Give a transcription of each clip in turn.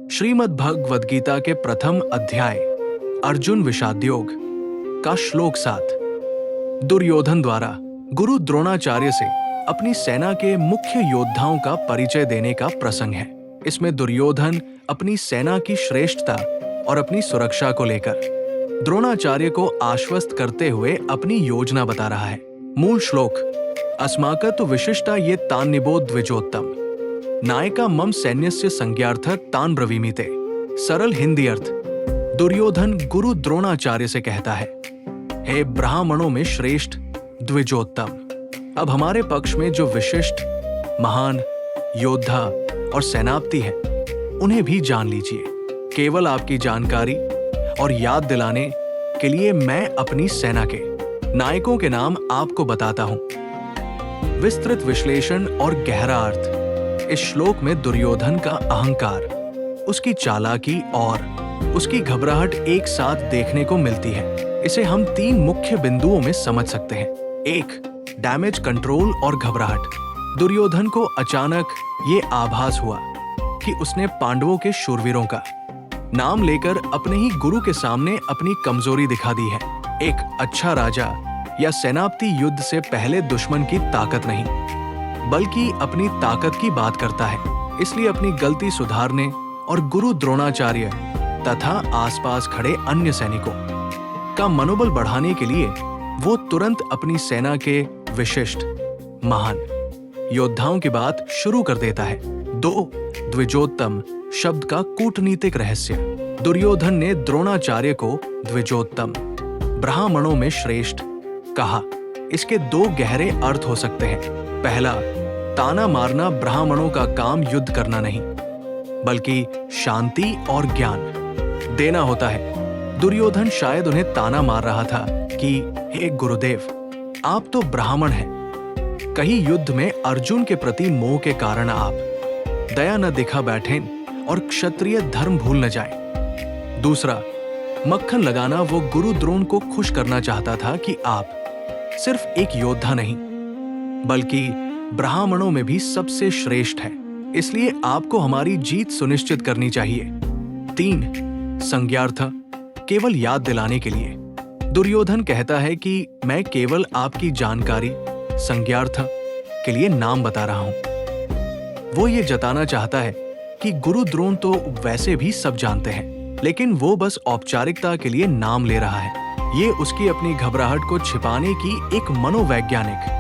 श्रीमद् भगवद गीता के प्रथम अध्याय अर्जुन विषादयोग का श्लोक 7 दुर्योधन द्वारा गुरु द्रोणाचार्य से अपनी सेना के मुख्य योद्धाओं का परिचय देने का प्रसंग है। इसमें दुर्योधन अपनी सेना की श्रेष्ठता और अपनी सुरक्षा को लेकर द्रोणाचार्य को आश्वस्त करते हुए अपनी योजना बता रहा है। मूल श्लोक अस्माकं तु विशिष्टा ये तान् निबोध द्विजोत्तम नायका मम सैन्यस्य संज्ञार्थ तान् ब्रवीमीते। सरल हिंदी अर्थ, दुर्योधन गुरु द्रोणाचार्य से कहता है, हे ब्राह्मणों में श्रेष्ठ द्विजोत्तम, अब हमारे पक्ष में जो विशिष्ट महान योद्धा और सेनापति हैं, उन्हें भी जान लीजिए। केवल आपकी जानकारी और याद दिलाने के लिए मैं अपनी सेना के नायकों के नाम आपको बताता हूं। विस्तृत विश्लेषण और गहरा अर्थ। इस श्लोक में दुर्योधन का अहंकार, उसकी चालाकी और उसकी घबराहट एक साथ देखने को मिलती है। इसे हम 3 मुख्य बिंदुओं में समझ सकते हैं। 1. डैमेज कंट्रोल और घबराहट। दुर्योधन को अचानक ये आभास हुआ कि उसने पांडवों के शूरवीरों का नाम लेकर अपने ही गुरु के सामने अपनी कमजोरी दिखा दी है। एक अच्छा राजा या सेनापति युद्ध से पहले दुश्मन की ताकत नहीं, बल्कि अपनी ताकत की बात करता है। इसलिए अपनी गलती सुधारने और गुरु द्रोणाचार्य तथा आसपास खड़े अन्य सैनिकों का मनोबल बढ़ाने के लिए वो तुरंत अपनी सेना के विशिष्ट महान योद्धाओं की बात शुरू कर देता है। 2. द्विजोत्तम शब्द का कूटनीतिक रहस्य। दुर्योधन ने द्रोणाचार्य को द्विजोत्तम, ब्राह्मणों में श्रेष्ठ कहा। इसके 2 गहरे अर्थ हो सकते हैं। पहला, ताना मारना ब्राह्मणों का काम युद्ध करना नहीं, बल्कि शांति और ज्ञान देना होता है। दुर्योधन शायद उन्हें ताना मार रहा था कि हे गुरुदेव, आप तो ब्राह्मण हैं, कहीं युद्ध में अर्जुन के प्रति मोह के कारण आप दया न दिखा बैठें और क्षत्रिय धर्म भूल न जाएं। दूसरा, मक्खन लगाना वो गुरु द्रोण को खुश करना चाहता था कि आप सिर्फ एक योद्धा नहीं, बल्कि ब्राह्मणों में भी सबसे श्रेष्ठ है, इसलिए आपको हमारी जीत सुनिश्चित करनी चाहिए। 3. संज्ञार्थ, केवल याद दिलाने के लिए। दुर्योधन कहता है कि मैं केवल आपकी जानकारी संज्ञार्थ के लिए नाम बता रहा हूं। वो ये जताना चाहता है कि गुरु द्रोण तो वैसे भी सब जानते हैं, लेकिन वो बस औपचारिकता के लिए नाम ले रहा है। ये उसकी अपनी घबराहट को छिपाने की एक मनोवैज्ञानिक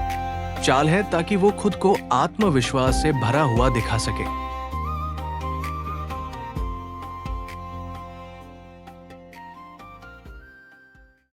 चाल है, ताकि वो खुद को आत्मविश्वास से भरा हुआ दिखा सके।